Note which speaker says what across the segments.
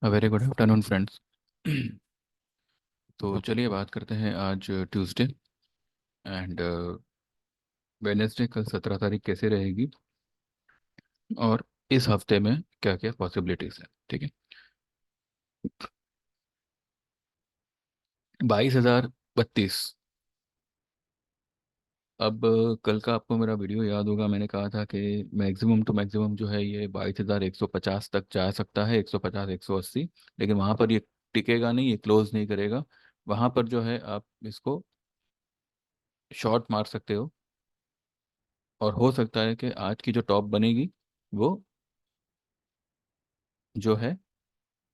Speaker 1: Very good afternoon friends. तो चलिए बात करते हैं आज ट्यूसडे एंड वेडनेसडे। कल 17 तारीख कैसे रहेगी और इस हफ्ते में क्या क्या पॉसिबिलिटीज़ है। ठीक है। 22,032। अब कल का आपको मेरा वीडियो याद होगा, मैंने कहा था कि मैक्सिमम टू मैक्सिमम जो है ये 22,150 तक जा सकता है, 150 180। लेकिन वहाँ पर ये टिकेगा नहीं, ये क्लोज नहीं करेगा। वहाँ पर जो है आप इसको शॉर्ट मार सकते हो और हो सकता है कि आज की जो टॉप बनेगी वो जो है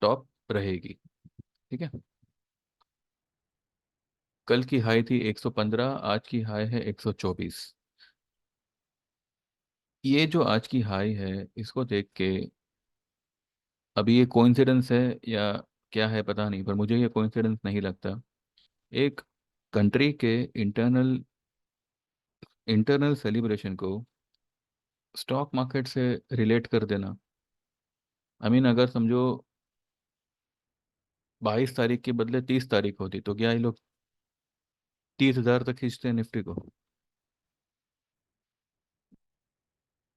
Speaker 1: टॉप रहेगी। ठीक है। कल की हाई थी 115, आज की हाई है 124। ये जो आज की हाई है इसको देख के अभी ये कोइंसिडेंस है या क्या है पता नहीं, पर मुझे ये कोइंसिडेंस नहीं लगता। एक कंट्री के इंटरनल इंटरनल सेलिब्रेशन को स्टॉक मार्केट से रिलेट कर देना। आई मीन अगर समझो 22 तारीख के बदले 30 तारीख होती तो क्या ये लोग 30,000 तक खींचते हैं निफ्टी को।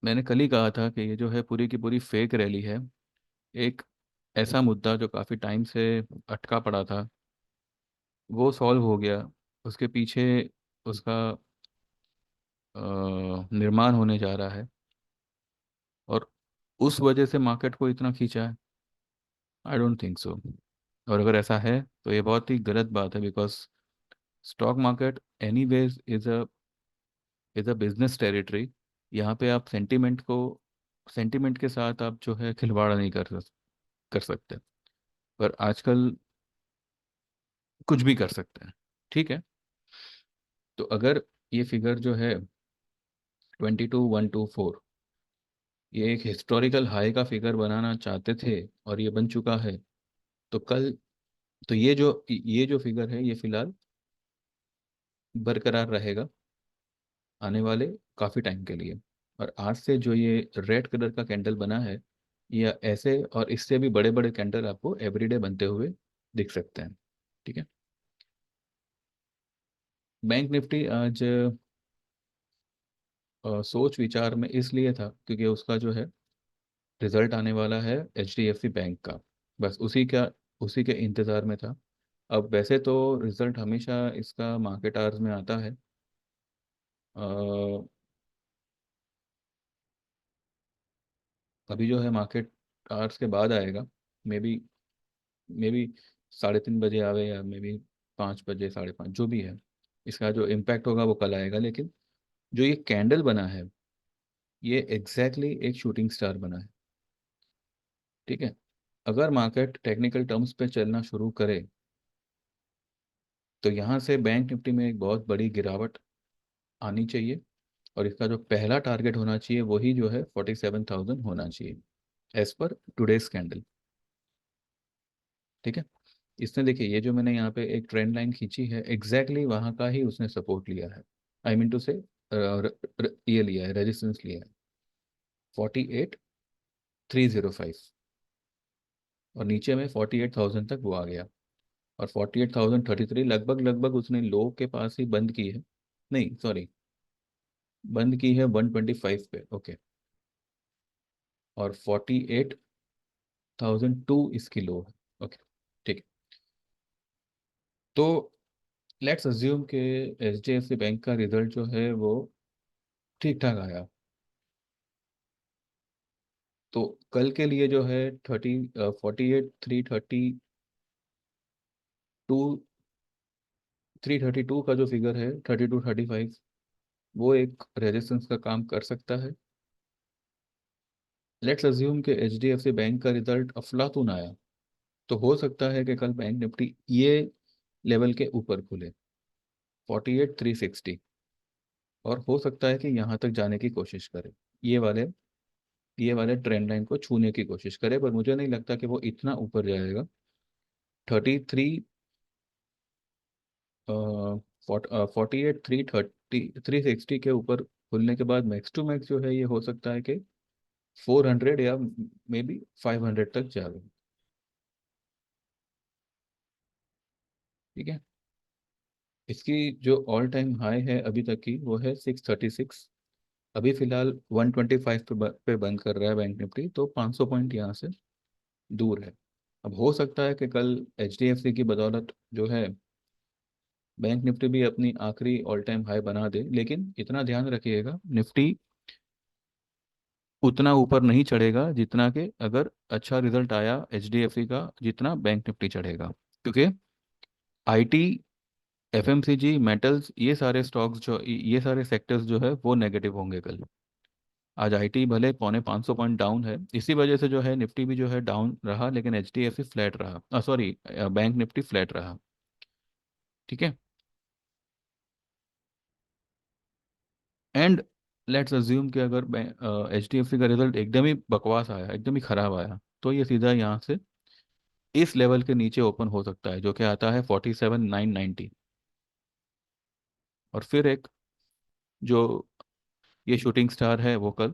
Speaker 1: मैंने कल ही कहा था कि ये जो है पूरी की पूरी फेक रैली है। एक ऐसा मुद्दा जो काफ़ी टाइम से अटका पड़ा था वो सॉल्व हो गया। उसके पीछे उसका निर्माण होने जा रहा है और उस वजह से मार्केट को इतना खींचा है। I don't think so. और अगर ऐसा है तो ये बहुत ही गलत बात है, because stock market anyways is a business territory. यहाँ पे आप सेंटिमेंट के साथ आप जो है खिलवाड़ नहीं कर सकते। पर आजकल कुछ भी कर सकते हैं। ठीक है। तो अगर ये फिगर जो है 22,124 ये एक हिस्टोरिकल हाई का फिगर बनाना चाहते थे और ये बन चुका है, तो कल तो ये जो फिगर है ये फिलहाल बरकरार रहेगा आने वाले काफ़ी टाइम के लिए। और आज से जो ये रेड कलर का कैंडल बना है, ये ऐसे और इससे भी बड़े बड़े कैंडल आपको एवरीडे बनते हुए दिख सकते हैं। ठीक है। बैंक निफ्टी आज सोच विचार में इसलिए था क्योंकि उसका जो है रिजल्ट आने वाला है HDFC बैंक का। बस उसी के इंतज़ार में था। अब वैसे तो रिजल्ट हमेशा इसका मार्केट आवर्स में आता है। अ, अभी जो है मार्केट आवर्स के बाद आएगा। मे बी 3:30 बजे आवे या मे बी 5 बजे, 5:30, जो भी है। इसका जो इम्पैक्ट होगा वो कल आएगा। लेकिन जो ये कैंडल बना है ये एग्जैक्टली एक शूटिंग स्टार बना है। ठीक है। अगर मार्केट टेक्निकल टर्म्स पे चलना शुरू करे तो यहाँ से बैंक निफ्टी में एक बहुत बड़ी गिरावट आनी चाहिए। और इसका जो पहला टारगेट होना चाहिए वही जो है 47,000 होना चाहिए एज पर टुडेज कैंडल। ठीक है। इसने देखिए ये जो मैंने यहाँ पे एक ट्रेंड लाइन खींची है एग्जैक्टली वहाँ का ही उसने सपोर्ट लिया है। आई मीन टू से ये लिया है, रेजिस्टेंस लिया है 48,305। और नीचे में 48,000 तक वो आ गया। और 48,033 लगभग लगभग उसने लो के पास ही बंद की है। नहीं सॉरी, बंद की है 125 पे। ओके। और 48,002 इसकी लो है। ओके। ठीक है। तो लेट्स अज्यूम के HDFC बैंक का रिजल्ट जो है वो ठीक ठाक आया। तो कल के लिए जो है 332 का जो फिगर है 3235 वो एक रेजिस्टेंस का काम कर सकता है। लेट्स अज्यूम कि HDFC बैंक का रिजल्ट अफलातून आया तो हो सकता है कि कल बैंक निफ्टी ये लेवल के ऊपर खुले 48,360। और हो सकता है कि यहाँ तक जाने की कोशिश करे, ये वाले ये वाले ट्रेंड लाइन को छूने की कोशिश करे। पर मुझे नहीं लगता कि वो इतना ऊपर जाएगा। 33 48,330 360 के ऊपर खुलने के बाद मैक्स टू मैक्स जो है ये हो सकता है कि 400 या मे बी 500 तक जाए। ठीक है। इसकी जो ऑल टाइम हाई है अभी तक की वो है 636। अभी फिलहाल 125 पे बंद कर रहा है बैंक निफ्टी, तो 500 पॉइंट यहाँ से दूर है। अब हो सकता है कि कल HDFC की बदौलत जो है बैंक निफ्टी भी अपनी आखिरी ऑल टाइम हाई बना दे, लेकिन इतना ध्यान रखिएगा निफ्टी उतना ऊपर नहीं चढ़ेगा जितना कि अगर अच्छा रिजल्ट आया HDFC का, जितना बैंक निफ्टी चढ़ेगा। क्योंकि IT, FMCG, मेटल्स, ये सारे स्टॉक्स जो ये सारे सेक्टर्स जो है वो नेगेटिव होंगे कल। आज IT भले 450 पॉइंट डाउन है, इसी वजह से जो है निफ्टी भी जो है डाउन रहा, लेकिन HDFC फ्लैट रहा, सॉरी बैंक निफ्टी फ्लैट रहा। ठीक है। एंड लेट्स अज्यूम कि अगर HDFC का रिजल्ट एकदम ही बकवास आया, एकदम ही खराब आया, तो ये सीधा यहाँ से इस लेवल के नीचे ओपन हो सकता है, जो कि आता है 47,990। और फिर एक जो ये शूटिंग स्टार है वो कल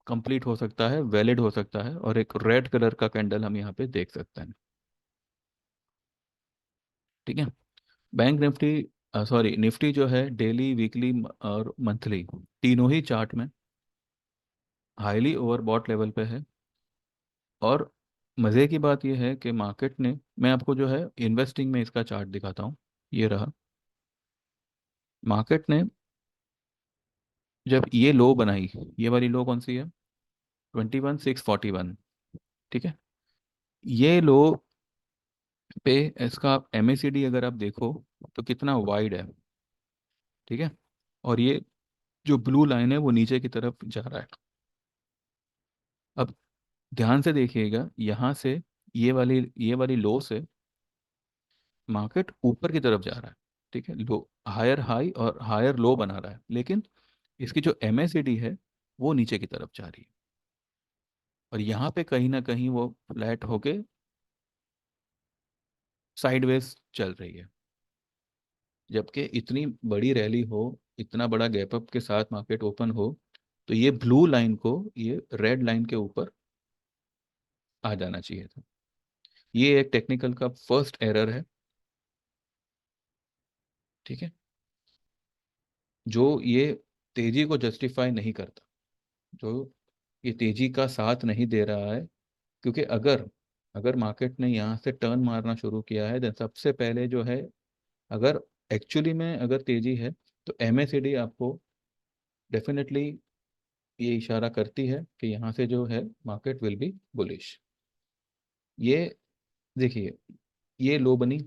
Speaker 1: कंप्लीट हो सकता है, वैलिड हो सकता है, और एक रेड कलर का कैंडल हम यहाँ पे देख सकते हैं। ठीक है। बैंक निफ्टी, सॉरी निफ्टी जो है डेली, वीकली और मंथली तीनों ही चार्ट में हाईली ओवरबॉट लेवल पे है। और मज़े की बात यह है कि मार्केट ने, मैं आपको जो है इन्वेस्टिंग में इसका चार्ट दिखाता हूँ, ये रहा। मार्केट ने जब ये लो बनाई, ये वाली लो कौन सी है, 21,641। ठीक है। ये लो पे इसका MACD अगर आप देखो तो कितना वाइड है। ठीक है। और ये जो ब्लू लाइन है वो नीचे की तरफ जा रहा है। अब ध्यान से देखिएगा, यहाँ से ये वाली लो से मार्केट ऊपर की तरफ जा रहा है। ठीक है। लो, हायर हाई और हायर लो बना रहा है, लेकिन इसकी जो MACD है वो नीचे की तरफ जा रही है। और यहाँ पे कहीं ना कहीं वो फ्लैट होके साइडवेज चल रही है। जबकि इतनी बड़ी रैली हो, इतना बड़ा गैप अप के साथ मार्केट ओपन हो, तो ये ब्लू लाइन को ये रेड लाइन के ऊपर आ जाना चाहिए था। ये एक टेक्निकल का फर्स्ट एरर है। ठीक है। जो ये तेजी को जस्टिफाई नहीं करता, जो ये तेजी का साथ नहीं दे रहा है। क्योंकि अगर अगर मार्केट ने यहाँ से टर्न मारना शुरू किया है, देन सबसे पहले जो है, अगर एक्चुअली में अगर तेजी है, तो MACD आपको डेफिनेटली ये इशारा करती है कि यहाँ से जो है मार्केट विल बी बुलिश। ये देखिए, ये लो बनी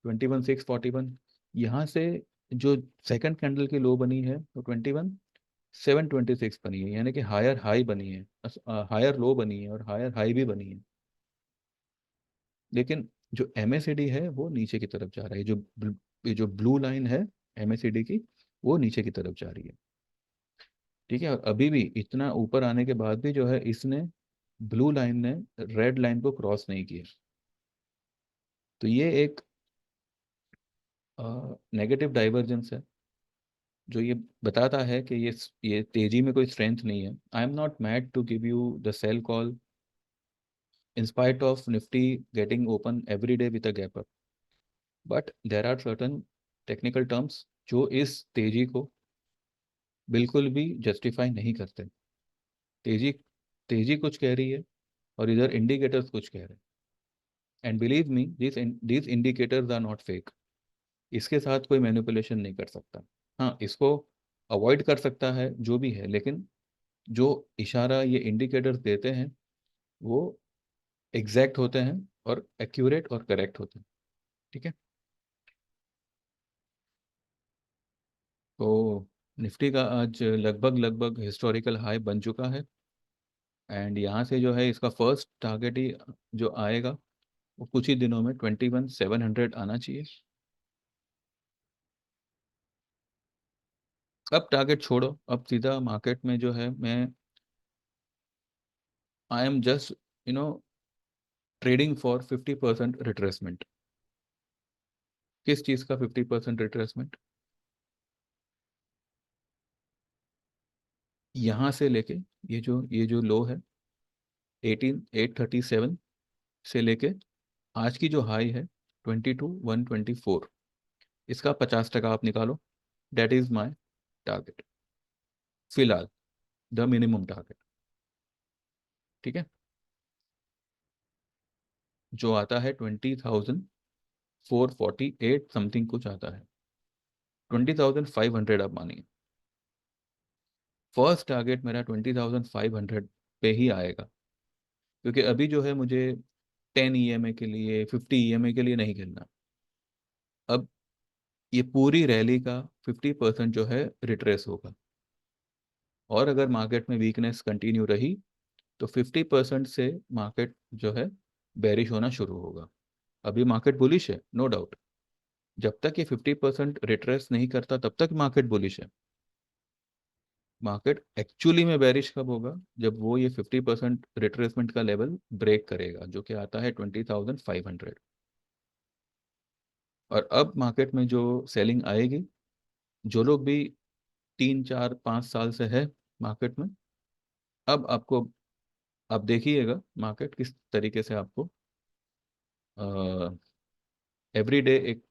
Speaker 1: 21,641। यहाँ से जो सेकंड कैंडल की लो बनी है वो 21,726 बनी है, यानी कि हायर हाई बनी है, हायर लो बनी है और हायर हाई भी बनी है। लेकिन जो MACD है वो नीचे की तरफ जा रहा है। ये जो ब्लू लाइन है MACD की, वो नीचे की तरफ जा रही है। ठीक है। और अभी भी इतना ऊपर आने के बाद भी जो है इसने, ब्लू लाइन ने रेड लाइन को क्रॉस नहीं किया। तो ये एक नेगेटिव डाइवर्जेंस है, जो ये बताता है कि ये तेजी में कोई स्ट्रेंथ नहीं है। I am not mad to give you the sell call in spite of Nifty getting open every day with a gap up, but there are certain technical terms जो इस तेजी को बिल्कुल भी जस्टिफाई नहीं करते। तेजी तेजी कुछ कह रही है और इधर इंडिकेटर्स कुछ कह रहे हैं। And believe me, this indicators are not fake. इसके साथ कोई मैनिपुलेशन नहीं कर सकता। हाँ, इसको अवॉइड कर सकता है जो भी है, लेकिन जो इशारा ये इंडिकेटर्स देते हैं वो एग्जैक्ट होते हैं और एक्यूरेट और करेक्ट होते हैं। ठीक है। तो निफ्टी का आज लगभग लगभग हिस्टोरिकल हाई बन चुका है। एंड यहाँ से जो है इसका फर्स्ट टारगेट ही जो आएगा वो कुछ ही दिनों में 21,700 आना चाहिए। अब टारगेट छोड़ो, अब सीधा मार्केट में जो है मैं, I am just you know trading for 50% retracement. किस चीज़ का 50% रिट्रेसमेंट? यहाँ से लेके ये जो लो है 18,837 से लेके आज की जो हाई है 22,124, इसका 50% आप निकालो, दैट इज माई टारगेट फिलहाल, द मिनिमम टारगेट। ठीक है, जो आता है 20,448 समथिंग कुछ आता है, 20,500 आप मानिए। फर्स्ट टारगेट मेरा 20,500 पे ही आएगा, क्योंकि अभी जो है मुझे 10 EMI के लिए, 50 EMI के लिए नहीं खेलना। अब ये पूरी रैली का 50% जो है रिट्रेस होगा, और अगर मार्केट में वीकनेस कंटिन्यू रही तो 50% से मार्केट जो है बेरिश होना शुरू होगा। अभी मार्केट बुलिश है, नो डाउट। जब तक ये 50% रिट्रेस नहीं करता तब तक मार्केट बुलिश है। मार्केट एक्चुअली में बेरिश कब होगा, जब वो ये 50% रिट्रेसमेंट का लेवल ब्रेक करेगा, जो कि आता है 20,500। और अब मार्केट में जो सेलिंग आएगी, जो लोग भी 3 4 5 साल से है मार्केट में, अब आपको, आप देखिएगा मार्केट किस तरीके से आपको एवरी डे एक,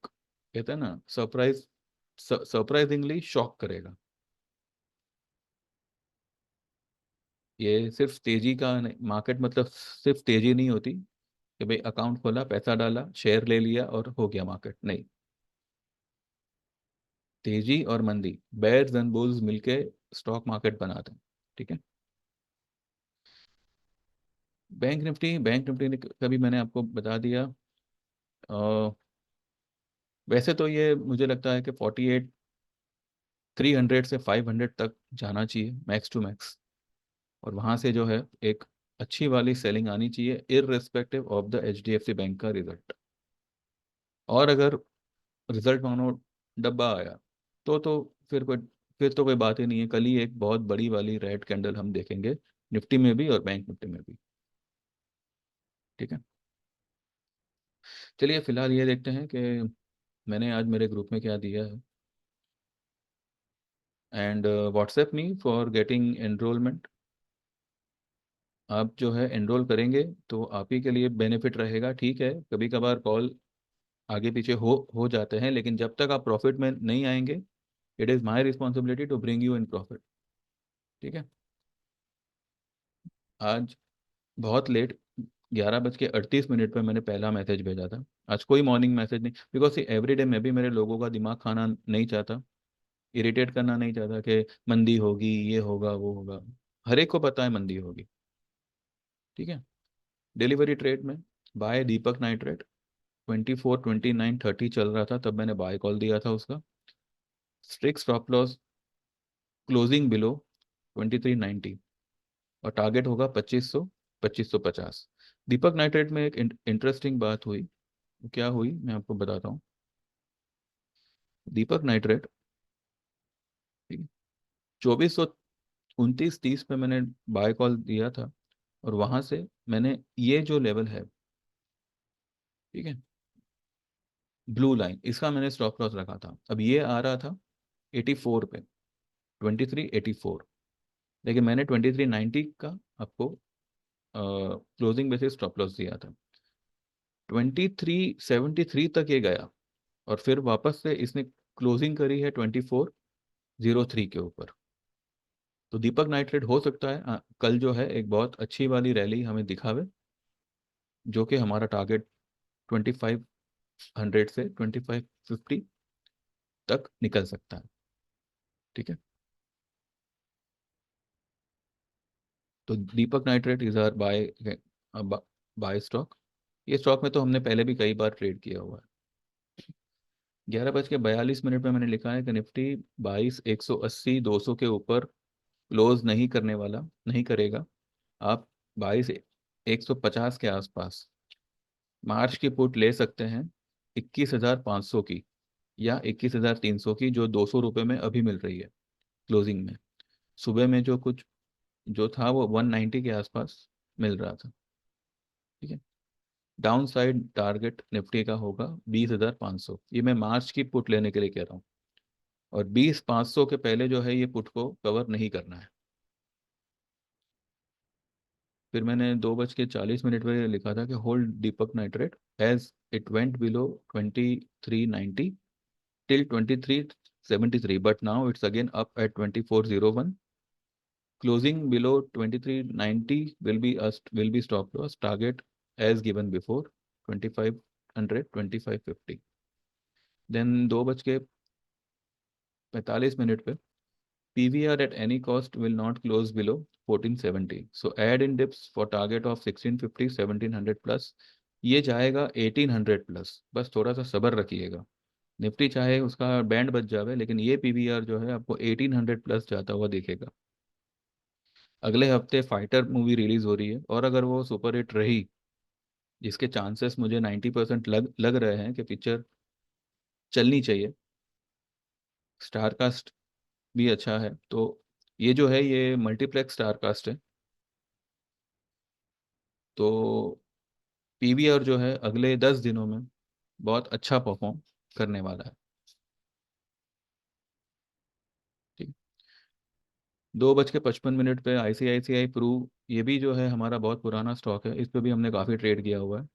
Speaker 1: कहते हैं ना, सरप्राइजिंगली शॉक करेगा। ये सिर्फ तेजी का नहीं, मार्केट मतलब सिर्फ तेजी नहीं होती कि भाई अकाउंट खोला, पैसा डाला, शेयर ले लिया और हो गया मार्केट, नहीं। तेजी और मंदी, बेयर्स एंड बुल्स मिलके स्टॉक मार्केट बनाते हैं। ठीक है। बैंक निफ्टी ने कभी, मैंने आपको बता दिया। वैसे तो ये मुझे लगता है कि 48,300 से 500 तक जाना चाहिए मैक्स टू मैक्स, और वहां से जो है एक अच्छी वाली सेलिंग आनी चाहिए, irrespective of the HDFC bank का रिजल्ट। और अगर रिजल्ट मानो डब्बा आया, तो फिर तो कोई बात ही नहीं है। कल ही एक बहुत बड़ी वाली रेड कैंडल हम देखेंगे, निफ्टी में भी और बैंक निफ्टी में भी। ठीक है। चलिए फिलहाल ये देखते हैं कि मैंने आज मेरे ग्रुप में क्या दिया है। And WhatsApp me for getting enrolment. आप जो है एनरोल करेंगे तो आप ही के लिए बेनिफिट रहेगा। ठीक है, कभी कभार कॉल आगे पीछे हो जाते हैं, लेकिन जब तक आप प्रॉफिट में नहीं आएंगे, it is my responsibility to bring you in profit. ठीक है। आज बहुत लेट, 11:38 पे मैंने पहला मैसेज भेजा था। आज कोई मॉर्निंग मैसेज नहीं, बिकॉज एवरी डे मैं भी मेरे लोगों का दिमाग खाना नहीं चाहता, इरिटेट करना नहीं चाहता कि मंदी होगी, ये होगा, वो होगा। हर एक को पता है मंदी होगी। ठीक है। डिलीवरी ट्रेड में बाय दीपक नाइट्रेट, 24, 29, 30 चल रहा था, तब मैंने बाय कॉल दिया था उसका। Strict stop loss closing below 2390, और टारगेट होगा 2500, 2550। दीपक नाइट्रेट में एक इंटरेस्टिंग बात हुई। क्या हुई मैं आपको बताता हूँ। दीपक नाइट्रेट, ठीक है, 2429, 30 पे मैंने बाय कॉल दिया था, और वहां से मैंने ये जो लेवल है, ठीक है, ब्लू लाइन, इसका मैंने स्टॉप लॉस रखा था। अब ये आ रहा था 84 पे, 2384, लेकिन मैंने 2390 का आपको क्लोजिंग बेसिस स्टॉप लॉस दिया था। 2373 तक ये गया, और फिर वापस से इसने क्लोजिंग करी है 2403 के ऊपर। तो दीपक नाइट्रेट हो सकता है कल जो है एक बहुत अच्छी वाली रैली हमें दिखावे, जो कि हमारा टारगेट 2500 से 2550 तक निकल सकता है। ठीक है। तो Deepak Nitrite is are buy stock. ये स्टॉक में तो हमने पहले भी कई बार ट्रेड किया हुआ है। 11:42 पे मैंने लिखा है कि निफ्टी 22,180, 200 के ऊपर क्लोज नहीं करने वाला, नहीं करेगा। आप 22,150 के आसपास मार्च की पुट ले सकते हैं, 21,500 की या 21,300 की, जो 200 रुपये में अभी मिल रही है क्लोजिंग में। सुबह में जो कुछ जो था वो 190 के आसपास मिल रहा था। ठीक है। डाउन साइड टारगेट निफ्टी का होगा 20,500, ये मैं मार्च की पुट लेने के लिए कह रहा हूँ। और 20,500 के पहले जो है ये पुट को कवर नहीं करना है। फिर मैंने 2:40 पे लिखा था कि hold Deepak Nitrite as it went below 2390 till 2373, but now it's again up at 2401. Closing below 2390 will be stop loss target as given before 2500 2550. Then 2:45 पे PVR at any cost will not close below 1470. So add in dips for target of 1650 1700 plus. ये जाएगा 1800 plus, बस थोड़ा सा सब्र रखिएगा। Nifty चाहे उसका बैंड बच जावे, लेकिन ये पीवीआर जो है आपको 1800 प्लस जाता हुआ दिखेगा। अगले हफ्ते फाइटर मूवी रिलीज हो रही है, और अगर वो सुपर हिट रही, जिसके चांसेस मुझे 90% लग लग रहे हैं कि पिक्चर चलनी चाहिए, स्टार कास्ट भी अच्छा है, तो ये जो है ये मल्टीप्लेक्स स्टार कास्ट है, तो पीवीआर जो है अगले 10 दिनों में बहुत अच्छा परफॉर्म करने वाला है। ठीक। 2:55 पे आईसीआईसीआई प्रू, ये भी जो है हमारा बहुत पुराना स्टॉक है, इस पे भी हमने काफ़ी ट्रेड किया हुआ है।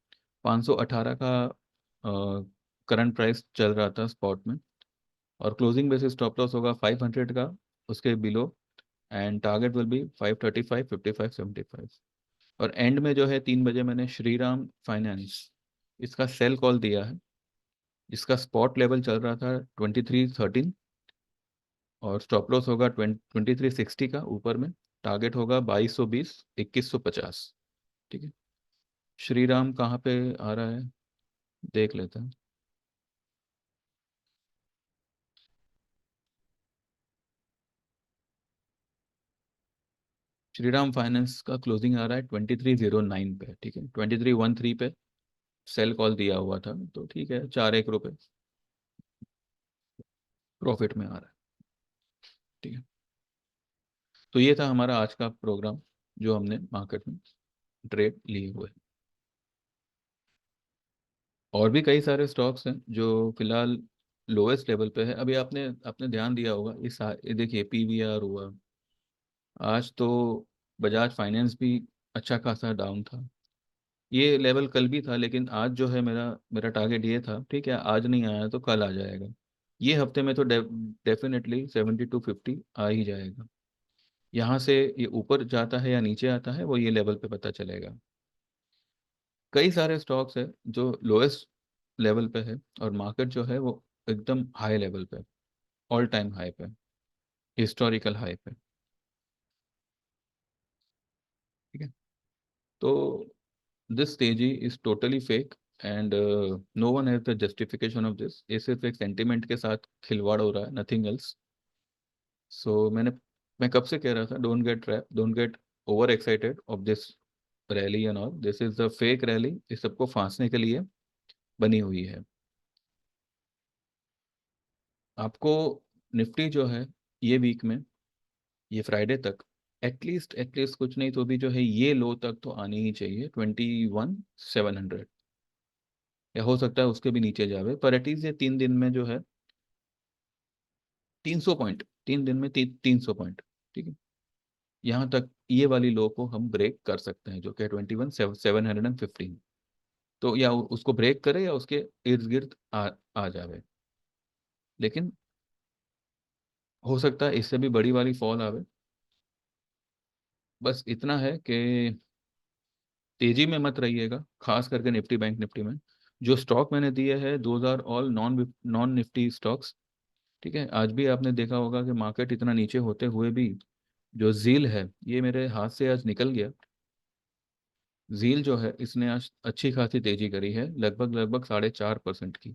Speaker 1: 518 का करंट प्राइस चल रहा था स्पॉट में, और क्लोजिंग बेसिस स्टॉप लॉस होगा 500 का, उसके below, and target will be 535 55 75। और एंड में जो है 3 बजे मैंने श्रीराम फाइनेंस, इसका सेल कॉल दिया है, जिसका स्पॉट लेवल चल रहा था 2313, और स्टॉप लॉस होगा 2360 का ऊपर में, टारगेट होगा 2220 2150। ठीक है। श्रीराम कहाँ पे आ रहा है देख लेते हैं। श्रीराम फाइनेंस का क्लोजिंग आ रहा है 2309 पे। ठीक है, 2313 पे सेल कॉल दिया हुआ था, तो ठीक है, 4 1 रुपए प्रॉफिट में आ रहा है। ठीक है। तो ये था हमारा आज का प्रोग्राम, जो हमने मार्केट में ट्रेड लिए हुए। और भी कई सारे स्टॉक्स हैं जो फिलहाल लोएस्ट लेवल पे है। अभी आपने आपने ध्यान दिया होगा, ये देखिए पीवीआर हुआ आज तो, बजाज फाइनेंस भी अच्छा खासा डाउन था। ये लेवल कल भी था, लेकिन आज जो है मेरा मेरा टारगेट ये था, ठीक है, आज नहीं आया तो कल आ जाएगा। ये हफ्ते में तो डेफिनेटली 70 to 50 आ ही जाएगा। यहाँ से ये ऊपर जाता है या नीचे आता है, वो ये लेवल पे पता चलेगा। कई सारे स्टॉक्स है जो लोएस्ट लेवल पे है, और मार्केट जो है वो एकदम हाई लेवल पे, ऑल टाइम हाई पे, हिस्टोरिकल हाई पे। ठीक है। तो दिस तेजी is totally fake, and no one has the justification of this. ये सिर्फ एक सेंटिमेंट के साथ खिलवाड़ हो रहा है, नथिंग एल्स। सो मैं कब से कह रहा था, don't get trap, don't get over excited of this rally and all, this is the fake rally, इस सबको फांसने के लिए बनी हुई है। आपको निफ्टी जो है ये वीक में, ये फ्राइडे तक, एटलीस्ट कुछ नहीं तो भी जो है ये लो तक तो आनी ही चाहिए, 21,700, या हो सकता है उसके भी नीचे जावे, पर एटलीस्ट ये 3 दिन में जो है 300 पॉइंट, 3 दिन में 300 पॉइंट। ठीक है। यहाँ तक ये वाली लो को हम ब्रेक कर सकते हैं, जो कि 21,715। तो या उसको ब्रेक करे या उसके इर्द गिर्द आ जावे, लेकिन हो सकता है इससे भी बड़ी वाली फॉल आवे। बस इतना है कि तेजी में मत रहिएगा, खास करके निफ्टी बैंक निफ्टी में। जो स्टॉक मैंने दिए हैं, those are all non non Nifty stocks. ठीक है। आज भी आपने देखा होगा कि मार्केट इतना नीचे होते हुए भी, जो जील है ये मेरे हाथ से आज निकल गया। जील जो है इसने आज अच्छी खासी तेजी करी है, लगभग लगभग 4.5% की।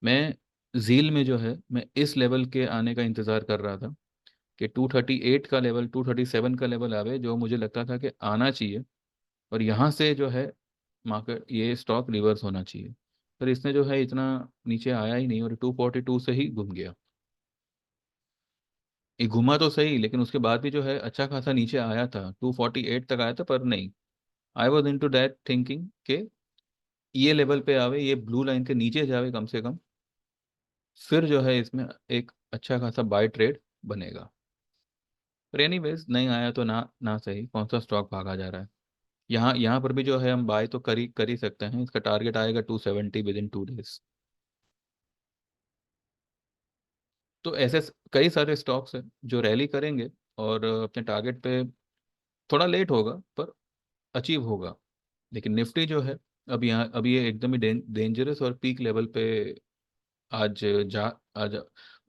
Speaker 1: मैं जील में जो है, मैं इस लेवल के आने का इंतजार कर रहा था कि 238 का लेवल, 237 का लेवल आवे, जो मुझे लगता था कि आना चाहिए, और यहाँ से जो है मार्केट, ये स्टॉक रिवर्स होना चाहिए। पर इसने जो है इतना नीचे आया ही नहीं, और 242 से ही घूम गया। ये घुमा तो सही, लेकिन उसके बाद भी जो है अच्छा खासा नीचे आया था, 248 तक आया था, पर नहीं। I was into that thinking के ये लेवल पे आवे, ये ब्लू लाइन के नीचे जावे कम से कम, फिर जो है इसमें एक अच्छा खासा बाय ट्रेड बनेगा। पर एनीवेज नहीं आया तो ना ना सही, कौन सा स्टॉक भागा जा रहा है। यहाँ यहाँ पर भी जो है हम बाय तो कर ही सकते हैं। इसका टारगेट आएगा 270 विद इन 2 डेज। तो ऐसे कई सारे स्टॉक्स हैं जो रैली करेंगे और अपने टारगेट पे, थोड़ा लेट होगा पर अचीव होगा। लेकिन निफ्टी जो है, अब ये एकदम ही डेंजरस और पीक लेवल पे आज जा आज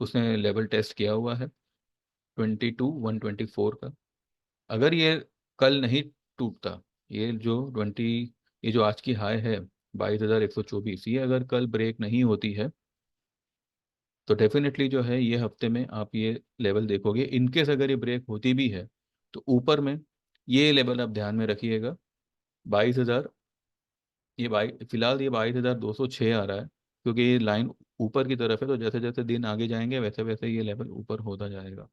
Speaker 1: उसने लेवल टेस्ट किया हुआ है 22,124 का। अगर ये कल नहीं टूटता, ये जो 20 ये जो आज की हाई है 22,124, ये अगर कल ब्रेक नहीं होती है तो डेफिनेटली जो है ये हफ्ते में आप ये लेवल देखोगे। इनकेस अगर ये ब्रेक होती भी है तो ऊपर में ये लेवल आप ध्यान में रखिएगा, 22,000। ये बाई फिलहाल ये 22,206 आ रहा है, क्योंकि ये लाइन ऊपर की तरफ है, तो जैसे जैसे दिन आगे जाएंगे वैसे वैसे ये लेवल ऊपर होता जाएगा।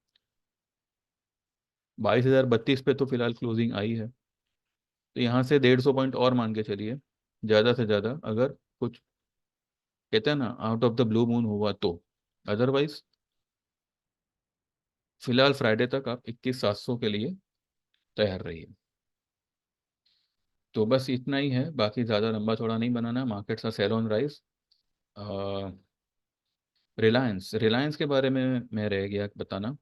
Speaker 1: 22,032 पे तो फिलहाल क्लोजिंग आई है, तो यहाँ से 150 पॉइंट और मान के चलिए, ज़्यादा से ज़्यादा अगर कुछ कहते हैं ना out of the blue moon हुआ तो। अदरवाइज फिलहाल फ्राइडे तक आप 21,700 के लिए तैयार रहिए। तो बस इतना ही है, बाकी ज़्यादा लंबा चौड़ा नहीं बनाना। मार्केट का sell on rise. Reliance Reliance के बारे में मैं रह गया बताना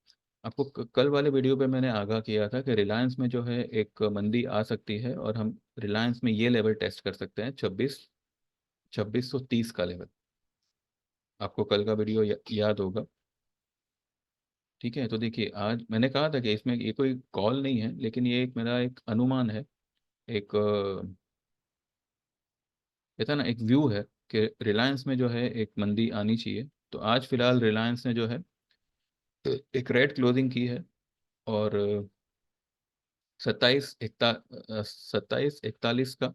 Speaker 1: आपको। कल वाले वीडियो पे मैंने आगाह किया था कि रिलायंस में जो है एक मंदी आ सकती है, और हम रिलायंस में ये लेवल टेस्ट कर सकते हैं 26,630 का लेवल। आपको कल का वीडियो याद होगा। ठीक है, तो देखिए आज मैंने कहा था कि इसमें ये कोई कॉल नहीं है, लेकिन ये एक मेरा एक अनुमान है, एक कहता ना एक व्यू है कि रिलायंस में जो है एक मंदी आनी चाहिए। तो आज फिलहाल रिलायंस ने जो है एक रेड क्लोजिंग की है, और 2741 का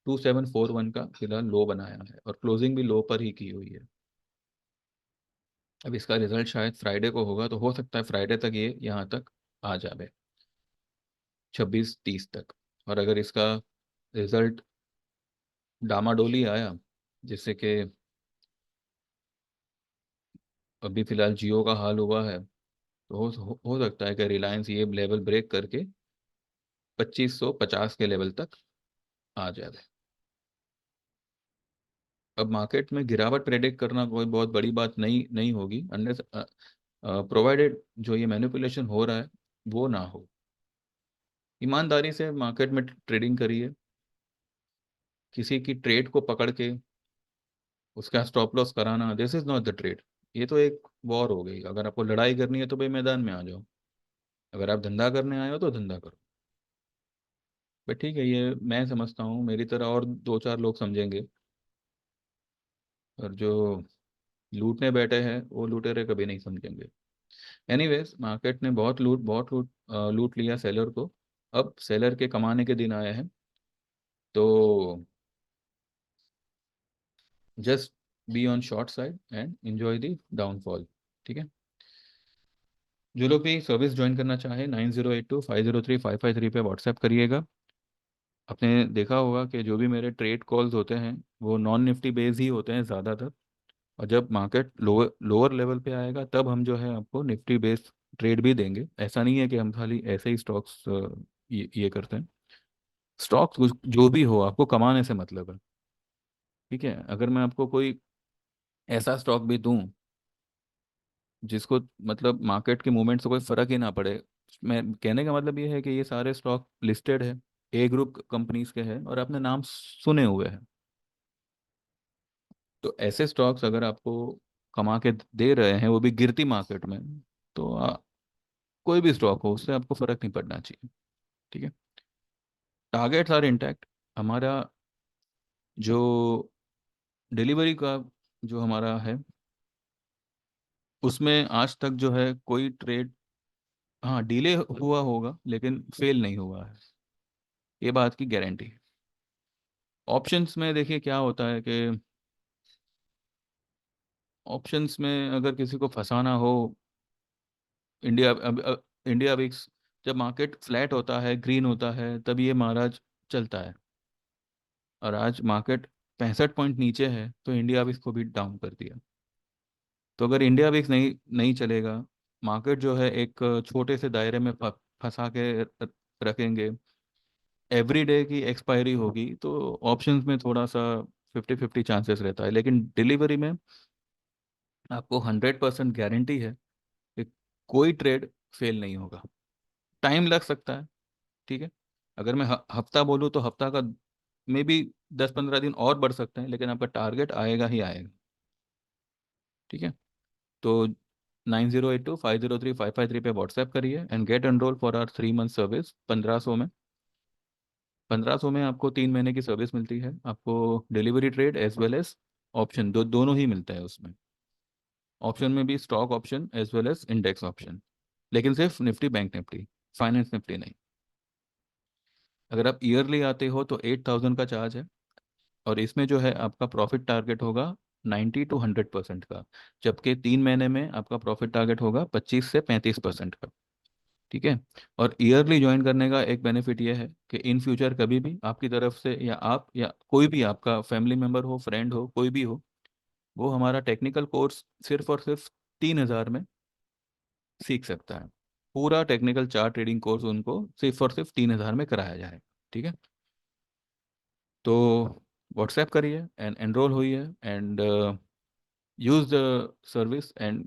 Speaker 1: 2741 का फिलहाल लो बनाया है, और क्लोजिंग भी लो पर ही की हुई है। अब इसका रिजल्ट शायद फ्राइडे को होगा, तो हो सकता है फ्राइडे तक ये यहाँ तक आ जाए, 26:30 तक। और अगर इसका रिजल्ट डामाडोली आया, जिससे कि अभी फिलहाल जियो का हाल हुआ है, तो हो सकता है कि रिलायंस ये लेवल ब्रेक करके 2550 के लेवल तक आ जाए। अब मार्केट में गिरावट प्रेडिक्ट करना कोई बहुत बड़ी बात नहीं नहीं होगी, अनलेस प्रोवाइडेड जो ये मैनिपुलेशन हो रहा है वो ना हो। ईमानदारी से मार्केट में ट्रेडिंग करिए। किसी की ट्रेड को पकड़ के उसका स्टॉप लॉस कराना, this is not the trade. ये तो एक वॉर हो गई। अगर आपको लड़ाई करनी है तो भाई मैदान में आ जाओ, अगर आप धंधा करने आए हो तो धंधा करो। बट ठीक है, ये मैं समझता हूँ, मेरी तरह और दो चार लोग समझेंगे, और जो लूटने बैठे हैं वो लुटेरे कभी नहीं समझेंगे। एनीवेज, मार्केट ने लूट लिया सेलर को। अब सेलर के कमाने के दिन आए हैं, तो just be on short side and enjoy the downfall. ठीक है, जो लोग भी सर्विस ज्वाइन करना चाहे 9082503553 पे व्हाट्सएप करिएगा। आपने देखा होगा कि जो भी मेरे ट्रेड कॉल्स होते हैं वो नॉन निफ्टी बेस ही होते हैं ज़्यादातर, और जब मार्केट लोअर लोअर लेवल पे आएगा तब हम जो है आपको निफ्टी बेस्ड ट्रेड भी देंगे। ऐसा नहीं है कि हम खाली ऐसे ही स्टॉक्स ये करते हैं। स्टॉक्स जो भी हो आपको कमाने से मतलब है। ठीक है, अगर मैं आपको कोई ऐसा स्टॉक भी दूं जिसको मतलब मार्केट के मूवमेंट से कोई फर्क ही ना पड़े, मैं कहने का मतलब ये है कि ये सारे स्टॉक लिस्टेड है, ए ग्रुप कंपनीज के हैं और आपने नाम सुने हुए हैं, तो ऐसे स्टॉक्स अगर आपको कमा के दे रहे हैं वो भी गिरती मार्केट में, तो कोई भी स्टॉक हो उससे आपको फर्क नहीं पड़ना चाहिए। ठीक है, टारगेट्स आर इंटैक्ट। हमारा जो डिलीवरी का जो हमारा है उसमें आज तक जो है कोई ट्रेड, हाँ डिले हुआ होगा लेकिन फेल नहीं हुआ है, ये बात की गारंटी है। ऑप्शंस में देखिए क्या होता है कि ऑप्शंस में अगर किसी को फंसाना हो, इंडिया इंडिया विक्स जब मार्केट फ्लैट होता है ग्रीन होता है तब ये महाराज चलता है, और आज मार्केट 65 पॉइंट नीचे है तो इंडिया विक्स को भी डाउन कर दिया। तो अगर इंडिया विक्स नहीं नहीं चलेगा, मार्केट जो है एक छोटे से दायरे में फंसा के रखेंगे, एवरी डे की एक्सपायरी होगी तो ऑप्शंस में थोड़ा सा 50-50 चांसेस रहता है, लेकिन डिलीवरी में आपको 100% गारंटी है कि कोई ट्रेड फेल नहीं होगा। टाइम लग सकता है, ठीक है। अगर मैं हफ्ता बोलूँ तो हफ्ता का मे बी 10-15 दिन और बढ़ सकते हैं, लेकिन आपका टारगेट आएगा ही आएगा, ठीक है। तो 9082503553 पे व्हाट्सएप करिए and get enrol for our 3 month service 1500 में। 1500 में आपको 3 महीने की सर्विस मिलती है, आपको delivery trade as well as option दोनों ही मिलता है उसमें। ऑप्शन में भी stock option as well as index option, लेकिन सिर्फ Nifty Bank Nifty, finance Nifty नहीं। अगर आप ईयरली आते हो तो 8000 का चार्ज है, और इसमें जो है आपका प्रॉफिट टारगेट होगा 90 to 100% का, जबकि 3 महीने में आपका प्रॉफिट टारगेट होगा 25 से 35% का, ठीक है। और ईयरली ज्वाइन करने का एक बेनिफिट ये है कि इन फ्यूचर कभी भी आपकी तरफ से या आप या कोई भी आपका फैमिली मेम्बर हो, फ्रेंड हो, कोई भी हो, वो हमारा टेक्निकल कोर्स सिर्फ और सिर्फ 3000 में सीख सकता है। पूरा टेक्निकल चार्ट ट्रेडिंग कोर्स उनको सिर्फ और सिर्फ 3000 में कराया जाएगा, ठीक है। तो व्हाट्सएप करिए एंड एनरोल होइए and use the service and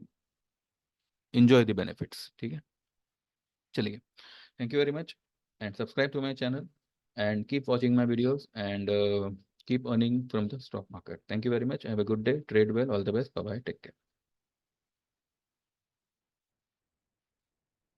Speaker 1: enjoy the benefits, ठीक है। चलिए, thank you very much and subscribe to my channel and keep watching my videos and keep earning from the stock market. Thank you very much. Have a good day. Trade well. All the best. Bye bye. Take care.